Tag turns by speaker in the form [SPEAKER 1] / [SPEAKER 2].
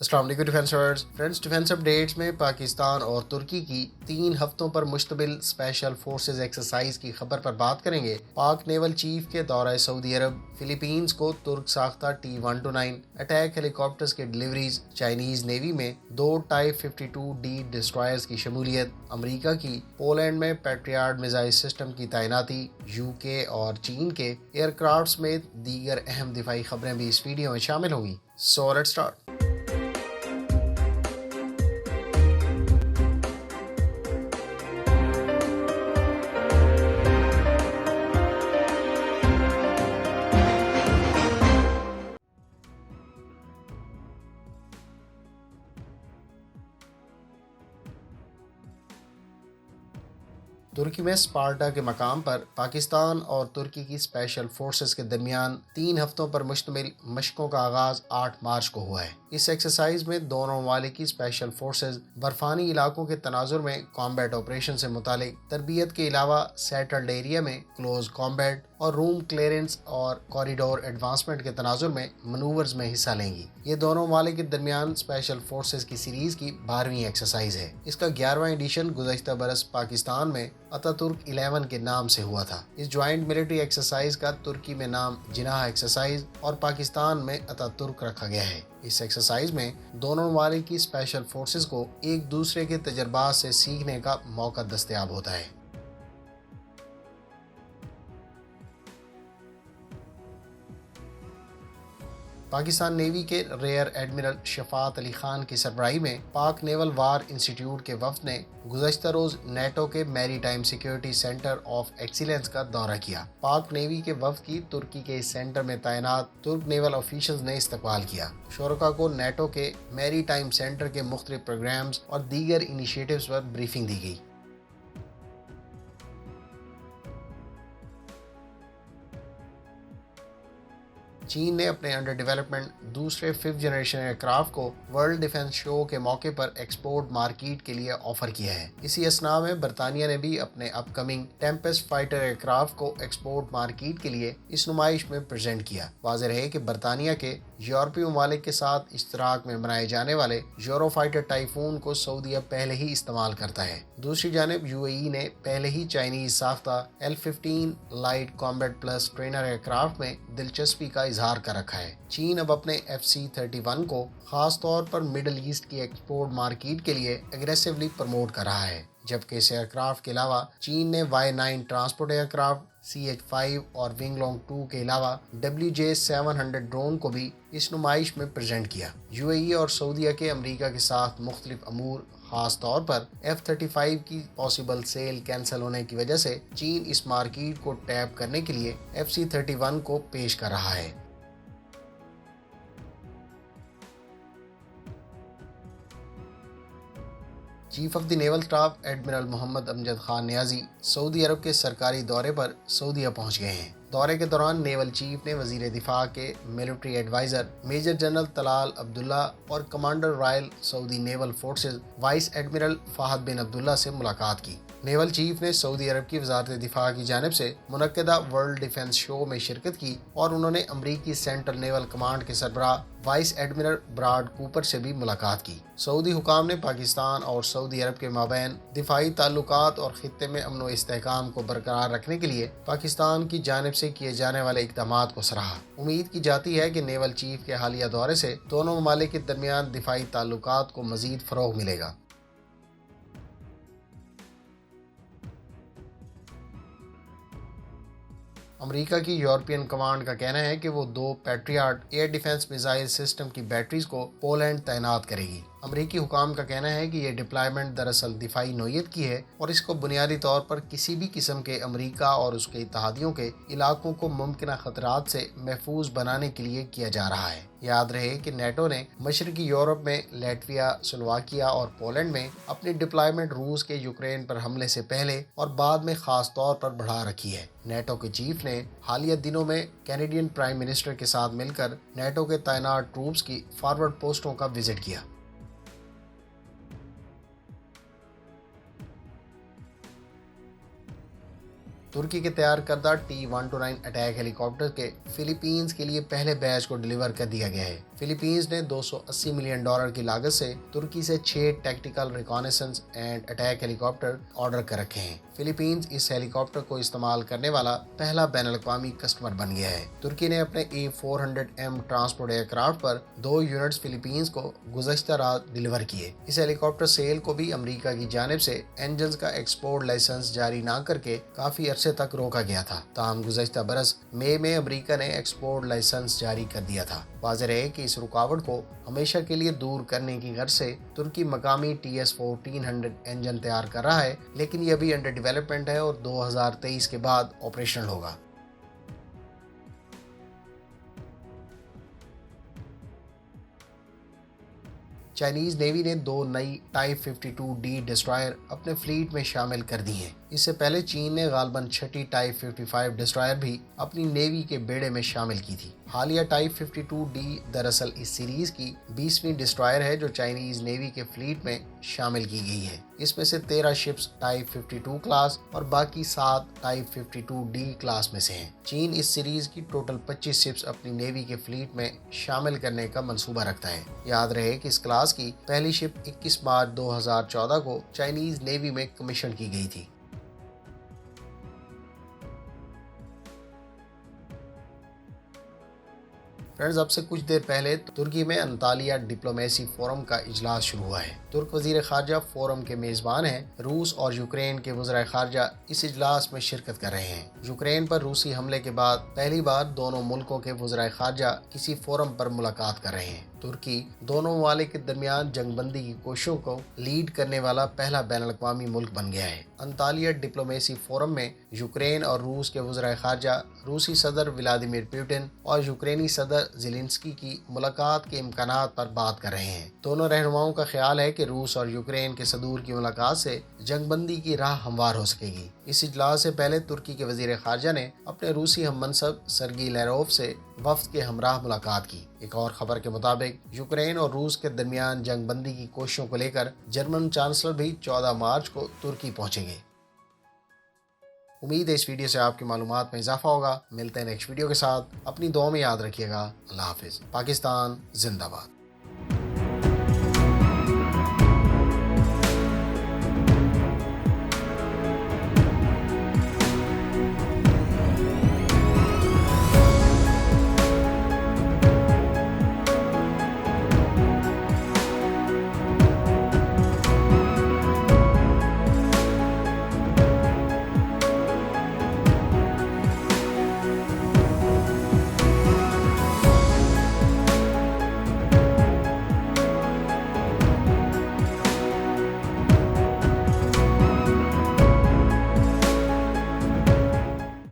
[SPEAKER 1] السلام علیکم friends defence updates میں پاکستان اور ترکی کی 3 ہفتوں پر مشتمل اسپیشل فورسز ایکسرسائز کی خبر پر بات کریں گے۔ پاک نیول چیف کے دورہ سعودی عرب، فلپینز کو ترک ساختہ T-129 اٹیک ہیلی کاپٹرز کی ڈلیوریز، چائنیز نیوی میں 2 ٹائپ 52D ڈسٹرائرز کی شمولیت، امریکہ کی پولینڈ میں پیٹریاٹ میزائل سسٹم کی تعیناتی، UK اور چین کے ایئر کرافٹ سمیت دیگر اہم دفاعی خبریں بھی اس ویڈیو میں شامل ہوں گی۔ So let's start. ترکی میں اسپارٹا کے مقام پر پاکستان اور ترکی کی اسپیشل فورسز کے درمیان 3 ہفتوں پر مشتمل مشقوں کا آغاز 8 مارچ کو ہوا ہے۔ اس ایکسرسائز میں دونوں ممالک کی اسپیشل فورسز برفانی علاقوں کے تناظر میں کامبیٹ آپریشن سے متعلق تربیت کے علاوہ سیٹلڈ ایریا میں کلوز کامبیٹ اور روم کلیئرنس اور کوریڈور ایڈوانسمنٹ کے تناظر میں منورز میں حصہ لیں گی۔ یہ دونوں ممالک کے درمیان اسپیشل فورسز کی سیریز کی 12ویں ایکسرسائز ہے۔ اس کا 11واں ایڈیشن گزشتہ برس پاکستان میں اتاتürk 11 کے نام سے ہوا تھا۔ اس جوائنٹ ملٹری ایکسرسائز کا ترکی میں نام جناح ایکسرسائز اور پاکستان میں اتاتürk رکھا گیا ہے۔ اس ایکسرسائز میں دونوں ممالک کی اسپیشل فورسز کو ایک دوسرے کے تجربات سے سیکھنے کا موقع دستیاب ہوتا ہے۔ پاکستان نیوی کے ریئر ایڈمرل شفاعت علی خان کی سربراہی میں پاک نیول وار انسٹی ٹیوٹ کے وفد نے گزشتہ روز نیٹو کے میری time security centre of excellence کا دورہ کیا۔ پاک نیوی کے وفد کی ترکی کے اس سینٹر میں تعینات ترک نیول آفیشلز نے استقبال کیا۔ شرکاء کو نیٹو کے میری ٹائم سینٹر کے مختلف پروگرامز اور دیگر انیشیٹوز پر بریفنگ دی گئی۔ چین نے اپنے انڈر ڈیولپمنٹ دوسرے 5th جنریشن ایئر کرافٹ کو ورلڈ ڈیفنس شو کے موقع پر ایکسپورٹ مارکیٹ کے لیے آفر کیا ہے۔ اسی اثناء میں برطانیہ نے بھی اپنے اپ کمنگ ٹیمپسٹ فائٹر ایئر کرافٹ کو ایکسپورٹ مارکیٹ کے لیے اس نمائش میں پریزنٹ کیا۔ واضح ہے کہ برطانیہ کے یورپی ممالک کے ساتھ اشتراک میں بنائے جانے والے یورو فائٹر ٹائفون کو سعودیہ پہلے ہی استعمال کرتا ہے۔ دوسری جانب UAE نے پہلے ہی چائنیز ساختہ L-15 light combat plus trainer aircraft میں دلچسپی کا اظہار کر رکھا ہے۔ چین اب اپنے FC-31 کو خاص طور پر مڈل ایسٹ کی ایکسپورٹ مارکیٹ کے لیے اگریسولی پروموٹ کر رہا ہے، جبکہ اس ایئر کرافٹ کے علاوہ چین نے Y-9 transport year craft, CH-5 اور ونگ لانگ 2 کے علاوہ WJ-700 ڈرون کو بھی اس نمائش میں پریزنٹ کیا۔ UAE اور سعودیہ کے امریکہ کے ساتھ مختلف امور، خاص طور پر F-35 کی پاسبل سیل کینسل ہونے کی وجہ سے چین اس مارکیٹ کو ٹیپ کرنے کے لیے FC-31 کو پیش کر رہا ہے۔ Chief of the naval staff admiral Muhammad Amjad Khan Niazi سعودی عرب کے سرکاری دورے پر سعودیہ پہنچ گئے ہیں۔ دورے کے دوران نیول چیف نے وزیر دفاع کے military adviser major general Talal Abdullah اور commander royal Saudi naval forces vice admiral Fahd bin Abdullah سے ملاقات کی۔ نیول چیف نے سعودی عرب کی وزارت دفاع کی جانب سے منعقدہ ورلڈ ڈیفنس شو میں شرکت کی اور انہوں نے امریکی سینٹرل نیول کمانڈ کے سربراہ وائس ایڈمرل براڈ کوپر سے بھی ملاقات کی۔ سعودی حکام نے پاکستان اور سعودی عرب کے مابین دفاعی تعلقات اور خطے میں امن و استحکام کو برقرار رکھنے کے لیے پاکستان کی جانب سے کیے جانے والے اقدامات کو سراہا۔ امید کی جاتی ہے کہ نیول چیف کے حالیہ دورے سے دونوں ممالک کے درمیان دفاعی تعلقات کو مزید فروغ ملے گا۔ امریکہ کی یورپین کمانڈ کا کہنا ہے کہ وہ 2 patriot air defence missile system کی بیٹریز کو پولینڈ تعینات کرے گی۔ امریکی حکام کا کہنا ہے کہ یہ ڈپلائمنٹ دراصل دفاعی نوعیت کی ہے اور اس کو بنیادی طور پر کسی بھی قسم کے امریکہ اور اس کے اتحادیوں کے علاقوں کو ممکنہ خطرات سے محفوظ بنانے کے لیے کیا جا رہا ہے۔ یاد رہے کہ نیٹو نے مشرقی یورپ میں لیٹویا، سلوواکیا اور پولینڈ میں اپنی ڈپلائمنٹ روس کے یوکرین پر حملے سے پہلے اور بعد میں خاص طور پر بڑھا رکھی ہے۔ نیٹو کے چیف نے حالیہ دنوں میں کینیڈین پرائم منسٹر کے ساتھ مل کر نیٹو کے تعینات ٹروپس کی فارورڈ پوسٹوں کا وزٹ کیا۔ ترکی کے تیار کردہ T-129 اٹیک ہیلی کاپٹر کے فلپینز کے لیے پہلے بیچ کو ڈیلیور کر دیا گیا ہے۔ فلیپینز نے $280 ملین کی لاگت سے ترکی سے 6 tactical reconnaissance and attack helicopter order کر رکھے ہیں۔ فلیپینز اس ہیلی کاپٹر کو استعمال کرنے والا پہلا بین الاقوامی کسٹمر بن گیا ہے۔ ترکی نے اپنے A400M ٹرانسپورٹ ایئر کرافٹ پر 2 یونٹس فلیپینز کو گزشتہ رات ڈیلیور کیے۔ اس ہیلی کاپٹر سیل کو بھی امریکہ کی جانب سے انجنز کا ایکسپورٹ لائسنس جاری نہ کر کے کافی عرصے تک روکا گیا تھا، تاہم گزشتہ برس مئی میں امریکہ نے ایکسپورٹ لائسنس جاری کر دیا تھا۔ واضح ہے کہ اس رکاوٹ کو ہمیشہ کے لیے دور کرنے کی غرض سے ترکی مقامی TS1400 انجن تیار کر رہا ہے، لیکن یہ بھی انڈر ڈیولپمنٹ ہے اور 2023 کے بعد آپریشنل ہوگا۔ چائنیز نیوی نے 2 نئی ٹائپ 52D ڈسٹرائر اپنے فلیٹ میں شامل کر دی ہیں۔ اس سے پہلے چین نے غالباً 6ٹی ٹائپ 55 ڈسٹرائر بھی اپنی نیوی کے بیڑے میں شامل کی تھی۔ حالیہ ٹائپ 52D دراصل اس سیریز کی 20ویں ڈسٹرائر ہے جو چائنیز نیوی کے فلیٹ میں شامل کی گئی ہے۔ اس میں سے 13 شپس ٹائپ 52 کلاس اور باقی 7 ٹائپ 52D کلاس میں سے ہیں۔ چین اس سیریز کی ٹوٹل 25 شپس اپنی نیوی کے فلیٹ میں شامل کرنے کا منصوبہ رکھتا ہے۔ یاد رہے کہ اس کلاس کی پہلی شپ 21 مارچ 2014 کو چائنیز نیوی میں کمیشن کی گئی تھی۔ فرینڈز، اب سے کچھ دیر پہلے ترکی میں انطالیہ ڈپلومیسی فورم کا اجلاس شروع ہوا ہے۔ ترک وزیر خارجہ فورم کے میزبان ہیں۔ روس اور یوکرین کے وزرائے خارجہ اس اجلاس میں شرکت کر رہے ہیں۔ یوکرین پر روسی حملے کے بعد پہلی بار دونوں ملکوں کے وزرائے خارجہ کسی فورم پر ملاقات کر رہے ہیں۔ ترکی دونوں ممالک کے درمیان جنگ بندی کی کوششوں کو لیڈ کرنے والا پہلا بین الاقوامی ملک بن گیا ہے۔ انطالیہ ڈپلومیسی فورم میں یوکرین اور روس کے وزرائے خارجہ روسی صدر ولادیمیر پوٹن اور یوکرینی صدر زیلنسکی کی ملاقات کے امکانات پر بات کر رہے ہیں۔ دونوں رہنماؤں کا خیال ہے کہ روس اور یوکرین کے صدور کی ملاقات سے جنگ بندی کی راہ ہموار ہو سکے گی۔ اس اجلاس سے پہلے ترکی کے وزیر خارجہ نے اپنے روسی ہم منصب سرگی لیروف سے وفد کے ہمراہ ملاقات کی۔ ایک اور خبر کے مطابق یوکرین اور روس کے درمیان جنگ بندی کی کوششوں کو لے کر جرمن چانسلر بھی 14 مارچ کو ترکی پہنچیں گے۔ امید ہے اس ویڈیو سے آپ کی معلومات میں اضافہ ہوگا۔ ملتے ہیں نیکسٹ ویڈیو کے ساتھ۔ اپنی دعاؤں میں یاد رکھیے گا۔ اللہ حافظ۔ پاکستان زندہ باد۔